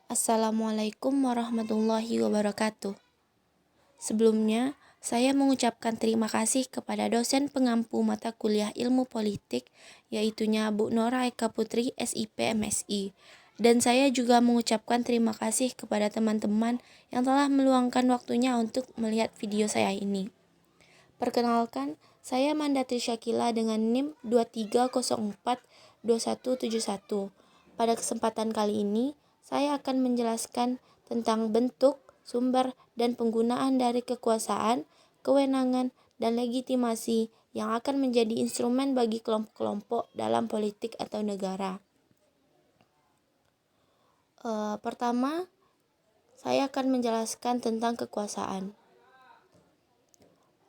Assalamualaikum warahmatullahi wabarakatuh. Sebelumnya, saya mengucapkan terima kasih kepada dosen pengampu mata kuliah Ilmu Politik, yaitunya Bu Nora Eka Putri, SIP MSI. Dan saya juga mengucapkan terima kasih kepada teman-teman yang telah meluangkan waktunya untuk melihat video saya ini. Perkenalkan, saya Mandatri Syakila dengan NIM 23042171. Pada kesempatan kali ini, saya akan menjelaskan tentang bentuk, sumber, dan penggunaan dari kekuasaan, kewenangan, dan legitimasi yang akan menjadi instrumen bagi kelompok-kelompok dalam politik atau negara. Pertama, saya akan menjelaskan tentang kekuasaan.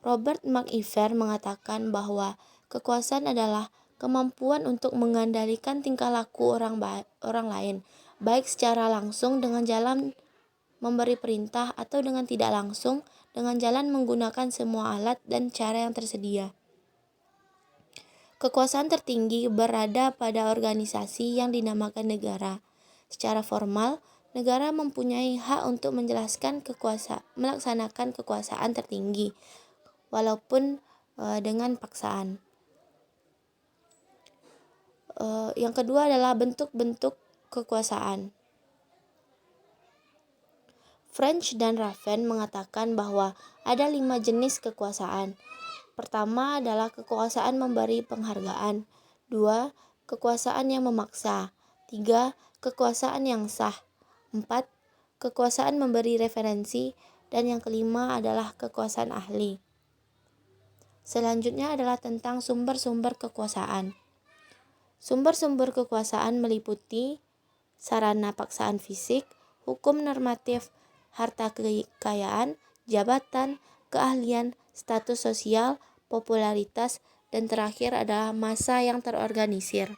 Robert McIver mengatakan bahwa kekuasaan adalah kemampuan untuk mengendalikan tingkah laku orang lain, baik secara langsung dengan jalan memberi perintah atau dengan tidak langsung dengan jalan menggunakan semua alat dan cara yang tersedia. Kekuasaan tertinggi berada pada organisasi yang dinamakan negara. Secara formal, negara mempunyai hak untuk melaksanakan kekuasaan tertinggi, walaupun dengan paksaan. Yang kedua adalah bentuk-bentuk kekuasaan. French dan Raven mengatakan bahwa ada 5 jenis kekuasaan. Pertama adalah kekuasaan memberi penghargaan. 2. Kekuasaan yang memaksa. 3. Kekuasaan yang sah. 4. Kekuasaan memberi referensi. Dan yang kelima adalah kekuasaan ahli. Selanjutnya adalah tentang sumber-sumber kekuasaan. Sumber-sumber kekuasaan meliputi sarana paksaan fisik, hukum normatif, harta kekayaan, jabatan, keahlian, status sosial, popularitas, dan terakhir adalah massa yang terorganisir.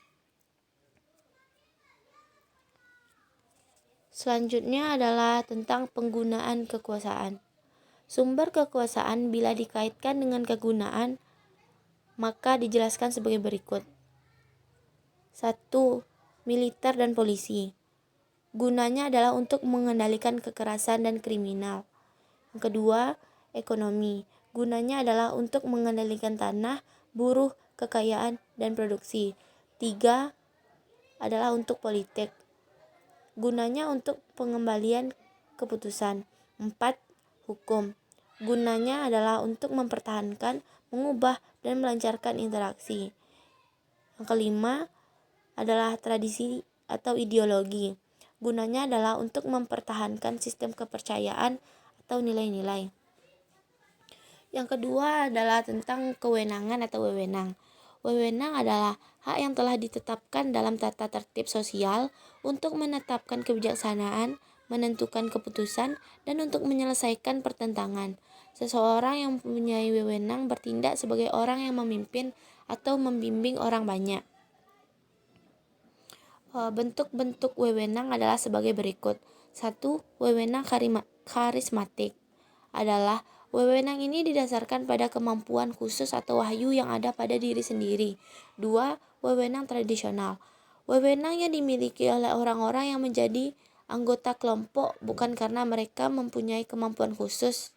Selanjutnya adalah tentang penggunaan kekuasaan. Sumber kekuasaan bila dikaitkan dengan kegunaan, maka dijelaskan sebagai berikut. 1. Militer dan polisi. Gunanya adalah untuk mengendalikan kekerasan dan kriminal. Yang kedua, ekonomi. Gunanya adalah untuk mengendalikan tanah, buruh, kekayaan, dan produksi. 3. Adalah untuk politik. Gunanya untuk pengembalian keputusan. 4. Hukum. Gunanya adalah untuk mempertahankan, mengubah, dan melancarkan interaksi. Yang kelima adalah tradisi atau ideologi. Gunanya adalah untuk mempertahankan sistem kepercayaan atau nilai-nilai. Yang kedua adalah tentang kewenangan atau wewenang. Wewenang adalah hak yang telah ditetapkan dalam tata tertib sosial untuk menetapkan kebijaksanaan, menentukan keputusan, dan untuk menyelesaikan pertentangan. Seseorang yang mempunyai wewenang bertindak sebagai orang yang memimpin atau membimbing orang banyak. Bentuk-bentuk wewenang adalah sebagai berikut. 1. Wewenang karismatik adalah wewenang ini didasarkan pada kemampuan khusus atau wahyu yang ada pada diri sendiri. 2. Wewenang tradisional. Wewenang yang dimiliki oleh orang-orang yang menjadi anggota kelompok bukan karena mereka mempunyai kemampuan khusus.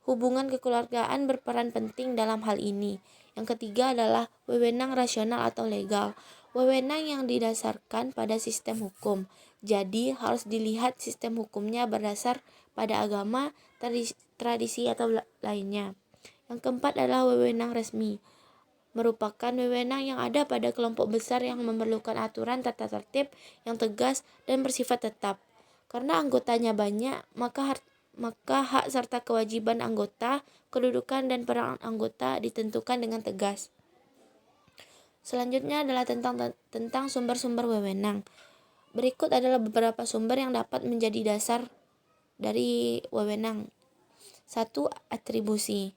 Hubungan kekeluargaan berperan penting dalam hal ini. Yang ketiga adalah wewenang rasional atau legal. Wewenang yang didasarkan pada sistem hukum. Jadi harus dilihat sistem hukumnya berdasar pada agama, tradisi atau lainnya. Yang keempat adalah wewenang resmi. Merupakan wewenang yang ada pada kelompok besar yang memerlukan aturan tata tertib yang tegas dan bersifat tetap. Karena anggotanya banyak, maka hak serta kewajiban anggota, kedudukan dan peran anggota ditentukan dengan tegas. Selanjutnya adalah tentang sumber-sumber wewenang. Berikut adalah beberapa sumber yang dapat menjadi dasar dari wewenang. 1. Atribusi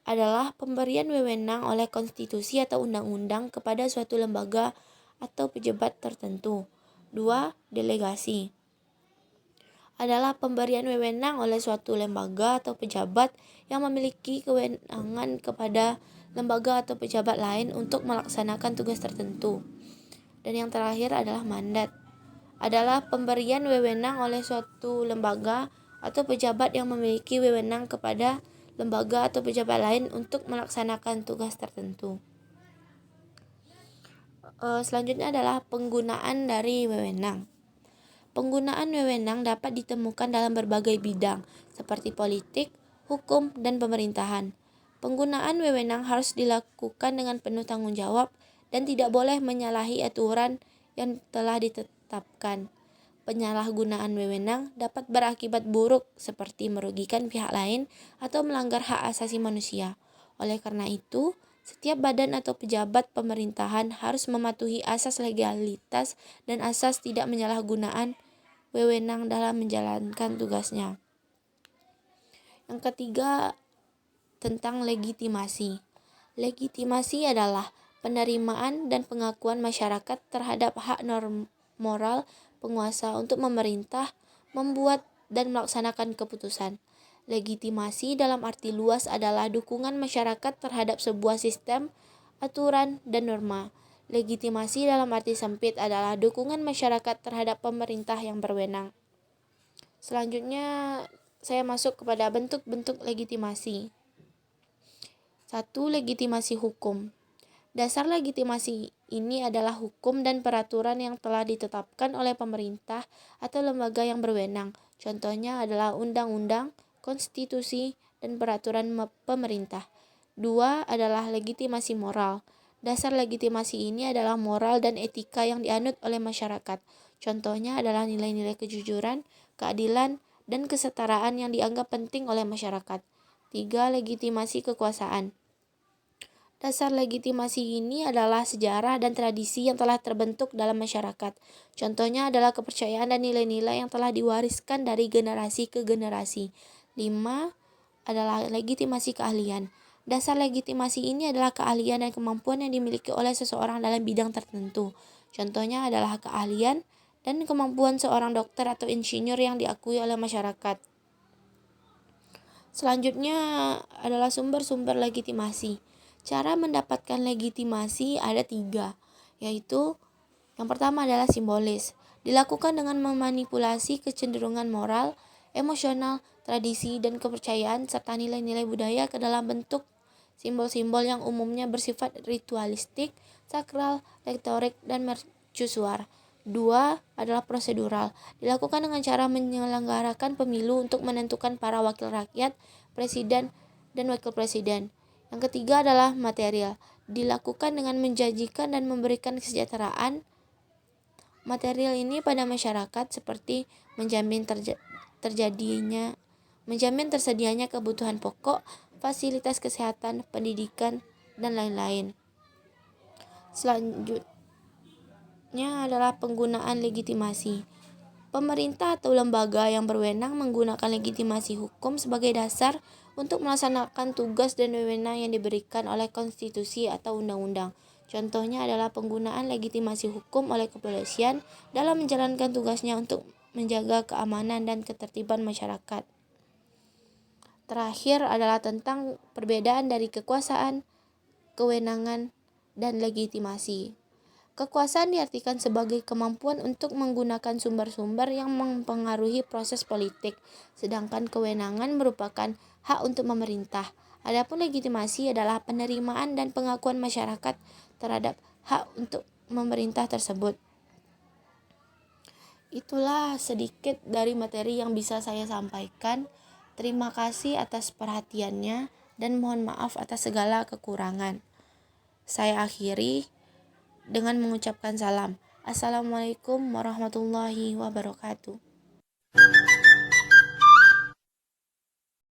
adalah pemberian wewenang oleh konstitusi atau undang-undang kepada suatu lembaga atau pejabat tertentu. 2. Delegasi adalah pemberian wewenang oleh suatu lembaga atau pejabat yang memiliki kewenangan kepada lembaga atau pejabat lain untuk melaksanakan tugas tertentu. Dan yang terakhir adalah mandat. adalah pemberian wewenang oleh suatu lembaga atau pejabat yang memiliki wewenang kepada lembaga atau pejabat lain untuk melaksanakan tugas tertentu. Selanjutnya adalah penggunaan dari wewenang. Penggunaan wewenang dapat ditemukan dalam berbagai bidang, seperti politik, hukum, dan pemerintahan. Penggunaan wewenang harus dilakukan dengan penuh tanggung jawab dan tidak boleh menyalahi aturan yang telah ditetapkan. Penyalahgunaan wewenang dapat berakibat buruk, seperti merugikan pihak lain atau melanggar hak asasi manusia. Oleh karena itu, setiap badan atau pejabat pemerintahan harus mematuhi asas legalitas dan asas tidak menyalahgunaan wewenang dalam menjalankan tugasnya. Yang ketiga, tentang legitimasi. Legitimasi adalah penerimaan dan pengakuan masyarakat terhadap hak moral penguasa untuk memerintah, membuat, dan melaksanakan keputusan. Legitimasi dalam arti luas adalah dukungan masyarakat terhadap sebuah sistem, aturan, dan norma. Legitimasi dalam arti sempit adalah dukungan masyarakat terhadap pemerintah yang berwenang. Selanjutnya, saya masuk kepada bentuk-bentuk legitimasi. 1. Legitimasi hukum. Dasar legitimasi ini adalah hukum dan peraturan yang telah ditetapkan oleh pemerintah atau lembaga yang berwenang. Contohnya adalah undang-undang, konstitusi, dan peraturan pemerintah. 2. Adalah legitimasi moral. Dasar legitimasi ini adalah moral dan etika yang dianut oleh masyarakat. Contohnya adalah nilai-nilai kejujuran, keadilan, dan kesetaraan yang dianggap penting oleh masyarakat. 3. Legitimasi kekuasaan. Dasar legitimasi ini adalah sejarah dan tradisi yang telah terbentuk dalam masyarakat. Contohnya adalah kepercayaan dan nilai-nilai yang telah diwariskan dari generasi ke generasi. 5. Adalah legitimasi keahlian. Dasar legitimasi ini adalah keahlian dan kemampuan yang dimiliki oleh seseorang dalam bidang tertentu. Contohnya adalah keahlian dan kemampuan seorang dokter atau insinyur yang diakui oleh masyarakat. Selanjutnya adalah sumber-sumber legitimasi. Cara mendapatkan legitimasi ada 3, yaitu yang pertama adalah simbolis. Dilakukan dengan memanipulasi kecenderungan moral, emosional, tradisi, dan kepercayaan serta nilai-nilai budaya ke dalam bentuk simbol-simbol yang umumnya bersifat ritualistik, sakral, retorik, dan mercusuar. 2. Adalah prosedural. Dilakukan dengan cara menyelenggarakan pemilu untuk menentukan para wakil rakyat, presiden, dan wakil presiden. Yang ketiga adalah material. Dilakukan dengan menjanjikan dan memberikan kesejahteraan material ini pada masyarakat seperti menjamin tersedianya kebutuhan pokok, fasilitas kesehatan, pendidikan, dan lain-lain. Selanjutnya adalah penggunaan legitimasi. Pemerintah atau lembaga yang berwenang menggunakan legitimasi hukum sebagai dasar untuk melaksanakan tugas dan wewenang yang diberikan oleh konstitusi atau undang-undang. Contohnya adalah penggunaan legitimasi hukum oleh kepolisian dalam menjalankan tugasnya untuk menjaga keamanan dan ketertiban masyarakat. Terakhir adalah tentang perbedaan dari kekuasaan, kewenangan, dan legitimasi. Kekuasaan diartikan sebagai kemampuan untuk menggunakan sumber-sumber yang mempengaruhi proses politik, sedangkan kewenangan merupakan hak untuk memerintah. Adapun legitimasi adalah penerimaan dan pengakuan masyarakat terhadap hak untuk memerintah tersebut. Itulah sedikit dari materi yang bisa saya sampaikan. Terima kasih atas perhatiannya dan mohon maaf atas segala kekurangan. Saya akhiri dengan mengucapkan salam. Assalamualaikum warahmatullahi wabarakatuh.